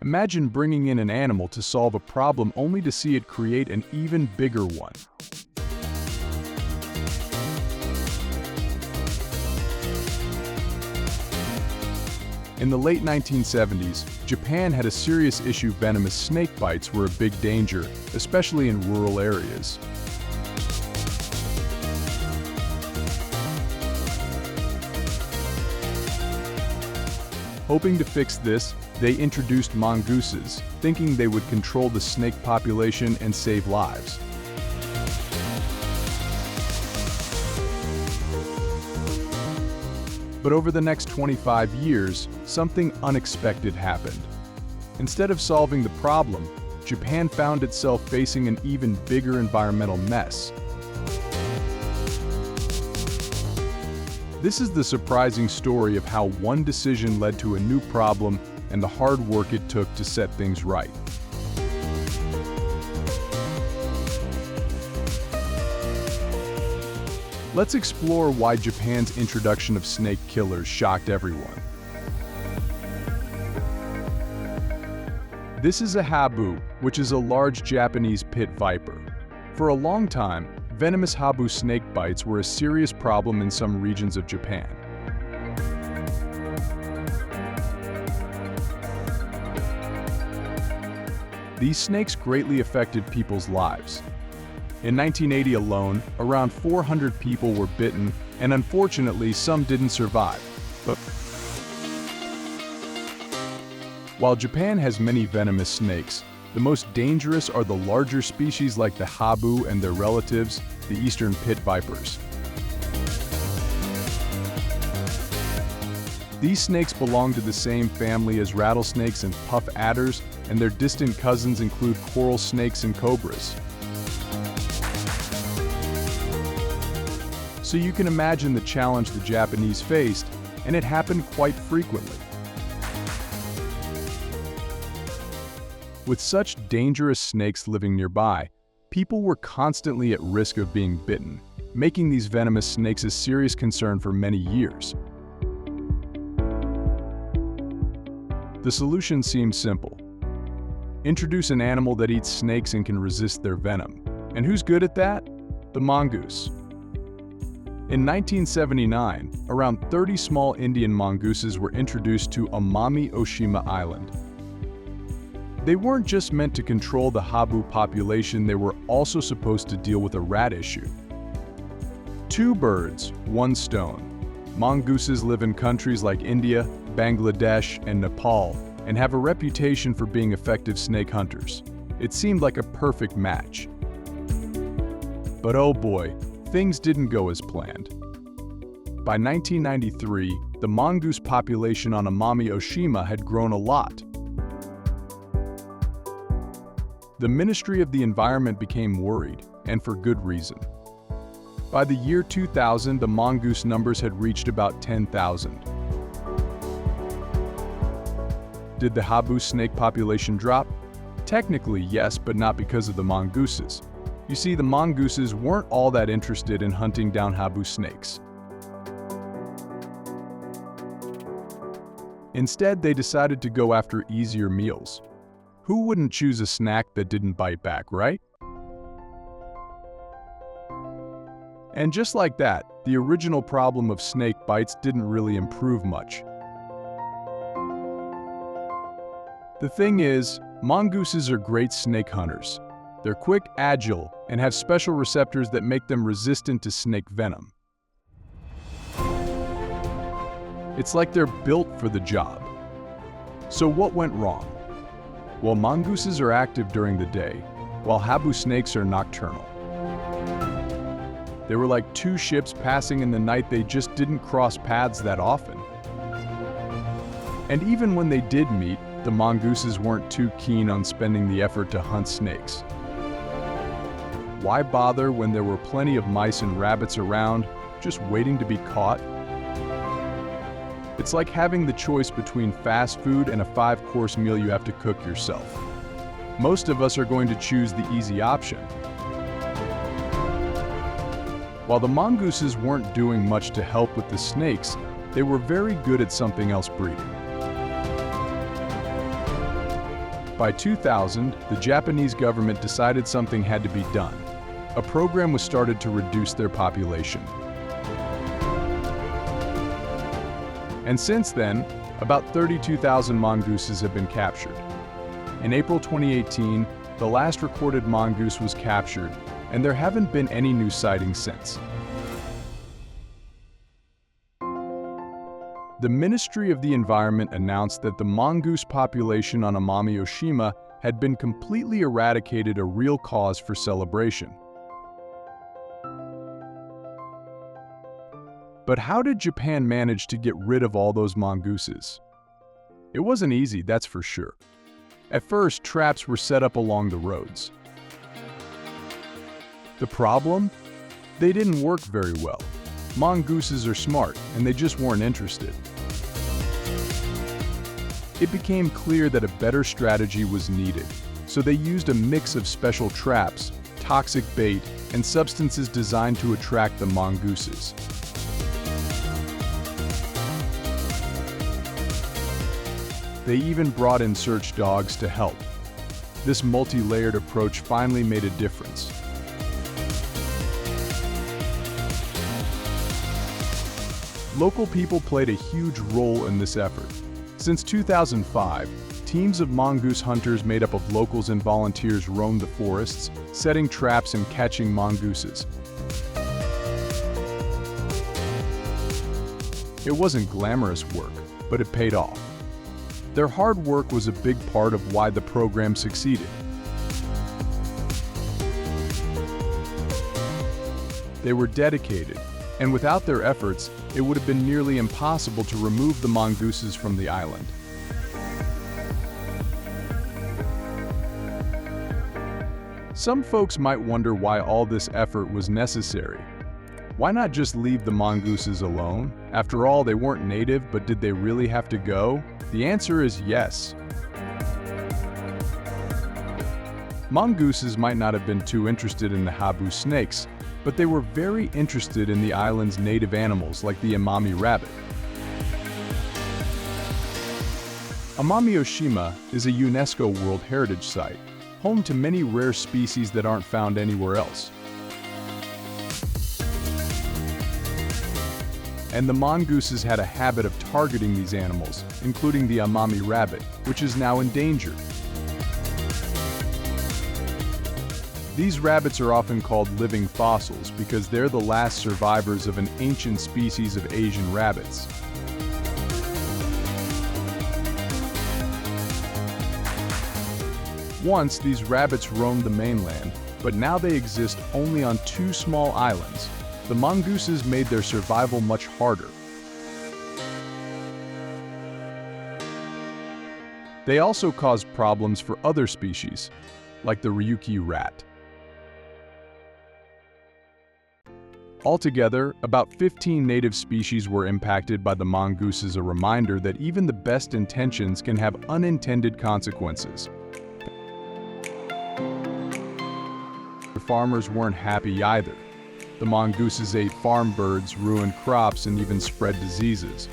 Imagine bringing in an animal to solve a problem only to see it create an even bigger one. In the late 1970s, Japan had a serious issue. Venomous snake bites were a big danger, especially in rural areas. Hoping to fix this, they introduced mongooses, thinking they would control the snake population and save lives. But over the next 25 years, something unexpected happened. Instead of solving the problem, Japan found itself facing an even bigger environmental mess. This is the surprising story of how one decision led to a new problem and the hard work it took to set things right. Let's explore why Japan's introduction of snake killers shocked everyone. This is a habu, which is a large Japanese pit viper. For a long time, venomous habu snake bites were a serious problem in some regions of Japan. These snakes greatly affected people's lives. In 1980 alone, around 400 people were bitten, and unfortunately, some didn't survive. But while Japan has many venomous snakes, the most dangerous are the larger species like the habu and their relatives, the eastern pit vipers. These snakes belong to the same family as rattlesnakes and puff adders, and their distant cousins include coral snakes and cobras. So you can imagine the challenge the Japanese faced, and it happened quite frequently. With such dangerous snakes living nearby, people were constantly at risk of being bitten, making these venomous snakes a serious concern for many years. The solution seemed simple. Introduce an animal that eats snakes and can resist their venom. And who's good at that? The mongoose. In 1979, around 30 small Indian mongooses were introduced to Amami Oshima Island. They weren't just meant to control the habu population, they were also supposed to deal with a rat issue. Two birds, one stone. Mongooses live in countries like India, Bangladesh, and Nepal, and have a reputation for being effective snake hunters. It seemed like a perfect match. But oh boy, things didn't go as planned. By 1993, the mongoose population on Amami Oshima had grown a lot. The Ministry of the Environment became worried, and for good reason. By the year 2000, the mongoose numbers had reached about 10,000. Did the habu snake population drop? Technically, yes, but not because of the mongooses. You see, the mongooses weren't all that interested in hunting down habu snakes. Instead, they decided to go after easier meals. Who wouldn't choose a snack that didn't bite back, right? And just like that, the original problem of snake bites didn't really improve much. The thing is, mongooses are great snake hunters. They're quick, agile, and have special receptors that make them resistant to snake venom. It's like they're built for the job. So what went wrong? Well, mongooses are active during the day, while habu snakes are nocturnal. They were like two ships passing in the night. They just didn't cross paths that often. And even when they did meet, the mongooses weren't too keen on spending the effort to hunt snakes. Why bother when there were plenty of mice and rabbits around, just waiting to be caught? It's like having the choice between fast food and a 5-course meal you have to cook yourself. Most of us are going to choose the easy option. While the mongooses weren't doing much to help with the snakes, they were very good at something else: breeding. By 2000, the Japanese government decided something had to be done. A program was started to reduce their population. And since then, about 32,000 mongooses have been captured. In April 2018, the last recorded mongoose was captured, and there haven't been any new sightings since. The Ministry of the Environment announced that the mongoose population on Amami Oshima had been completely eradicated, a real cause for celebration. But how did Japan manage to get rid of all those mongooses? It wasn't easy, that's for sure. At first, traps were set up along the roads. The problem? They didn't work very well. Mongooses are smart, and they just weren't interested. It became clear that a better strategy was needed, so they used a mix of special traps, toxic bait, and substances designed to attract the mongooses. They even brought in search dogs to help. This multi-layered approach finally made a difference. Local people played a huge role in this effort. Since 2005, teams of mongoose hunters made up of locals and volunteers roamed the forests, setting traps and catching mongooses. It wasn't glamorous work, but it paid off. Their hard work was a big part of why the program succeeded. They were dedicated, and without their efforts, it would have been nearly impossible to remove the mongooses from the island. Some folks might wonder why all this effort was necessary. Why not just leave the mongooses alone? After all, they weren't native, but did they really have to go? The answer is yes. Mongooses might not have been too interested in the habu snakes, but they were very interested in the island's native animals like the Amami rabbit. Amami Oshima is a UNESCO World Heritage Site, home to many rare species that aren't found anywhere else. And the mongooses had a habit of targeting these animals, including the Amami rabbit, which is now endangered. These rabbits are often called living fossils because they're the last survivors of an ancient species of Asian rabbits. Once, these rabbits roamed the mainland, but now they exist only on 2 small islands. The mongooses made their survival much harder. They also caused problems for other species, like the Ryukyu rat. Altogether, about 15 native species were impacted by the mongooses, a reminder that even the best intentions can have unintended consequences. The farmers weren't happy either. The mongooses ate farm birds, ruined crops, and even spread diseases.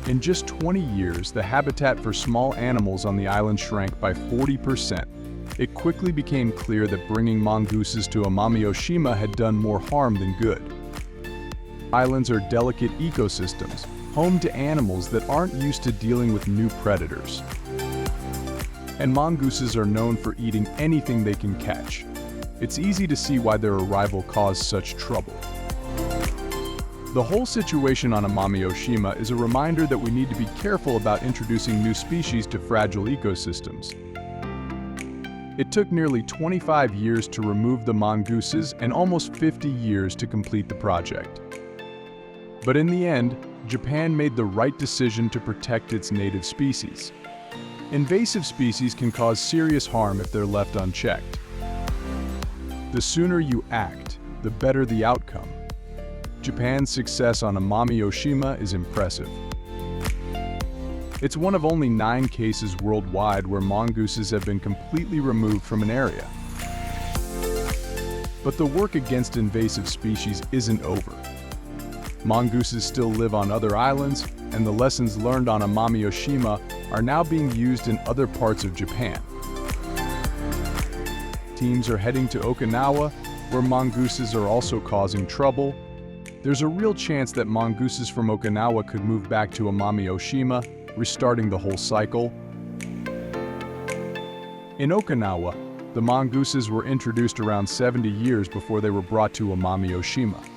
In just 20 years, the habitat for small animals on the island shrank by 40%. It quickly became clear that bringing mongooses to Amami Oshima had done more harm than good. Islands are delicate ecosystems, home to animals that aren't used to dealing with new predators. And mongooses are known for eating anything they can catch. It's easy to see why their arrival caused such trouble. The whole situation on Amami Oshima is a reminder that we need to be careful about introducing new species to fragile ecosystems. It took nearly 25 years to remove the mongooses and almost 50 years to complete the project. But in the end, Japan made the right decision to protect its native species. Invasive species can cause serious harm if they're left unchecked. The sooner you act, the better the outcome. Japan's success on Amami Oshima is impressive. It's one of only 9 cases worldwide where mongooses have been completely removed from an area. But the work against invasive species isn't over. Mongooses still live on other islands, and the lessons learned on Amami-Oshima are now being used in other parts of Japan. Teams are heading to Okinawa, where mongooses are also causing trouble. There's a real chance that mongooses from Okinawa could move back to Amami-Oshima, restarting the whole cycle. In Okinawa, the mongooses were introduced around 70 years before they were brought to Amami-Oshima.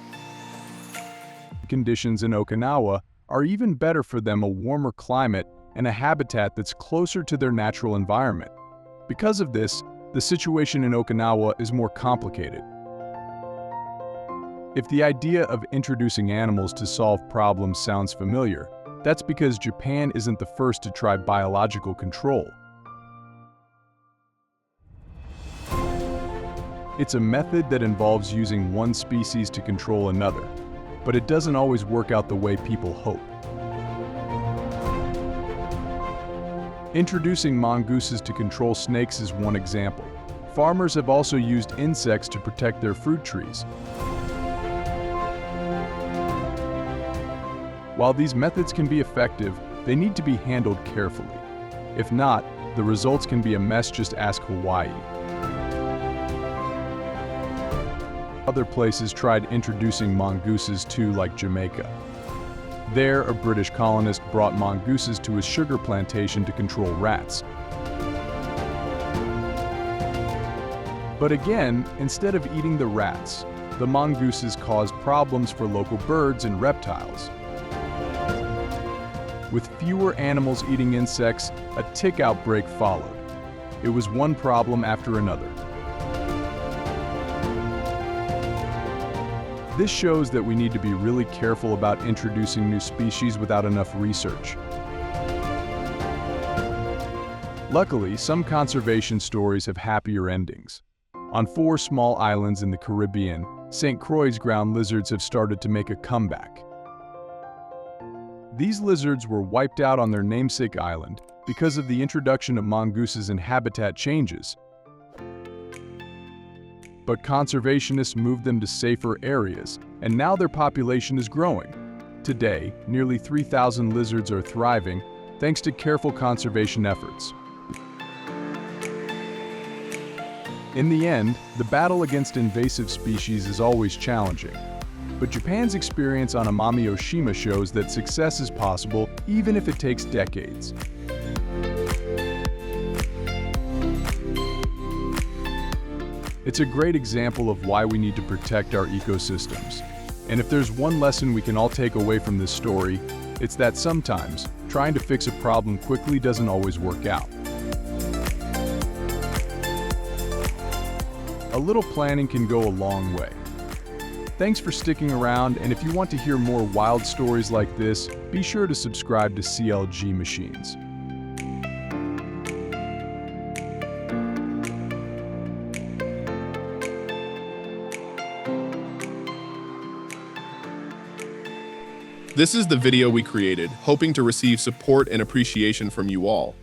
Conditions in Okinawa are even better for them, a warmer climate and a habitat that's closer to their natural environment. Because of this, the situation in Okinawa is more complicated. If the idea of introducing animals to solve problems sounds familiar, that's because Japan isn't the first to try biological control. It's a method that involves using one species to control another, but it doesn't always work out the way people hope. Introducing mongooses to control snakes is one example. Farmers have also used insects to protect their fruit trees. While these methods can be effective, they need to be handled carefully. If not, the results can be a mess. Just ask Hawaii. Other places tried introducing mongooses too, like Jamaica. There, a British colonist brought mongooses to his sugar plantation to control rats. But again, instead of eating the rats, the mongooses caused problems for local birds and reptiles. With fewer animals eating insects, a tick outbreak followed. It was one problem after another. This shows that we need to be really careful about introducing new species without enough research. Luckily, some conservation stories have happier endings. On 4 small islands in the Caribbean, St. Croix's ground lizards have started to make a comeback. These lizards were wiped out on their namesake island because of the introduction of mongooses and habitat changes. But conservationists moved them to safer areas, and now their population is growing. Today, nearly 3,000 lizards are thriving thanks to careful conservation efforts. In the end, the battle against invasive species is always challenging. But Japan's experience on Amami-Oshima shows that success is possible even if it takes decades. It's a great example of why we need to protect our ecosystems. And if there's one lesson we can all take away from this story, it's that sometimes trying to fix a problem quickly doesn't always work out. A little planning can go a long way. Thanks for sticking around, and if you want to hear more wild stories like this, be sure to subscribe to clgmachines. This is the video we created, hoping to receive support and appreciation from you all.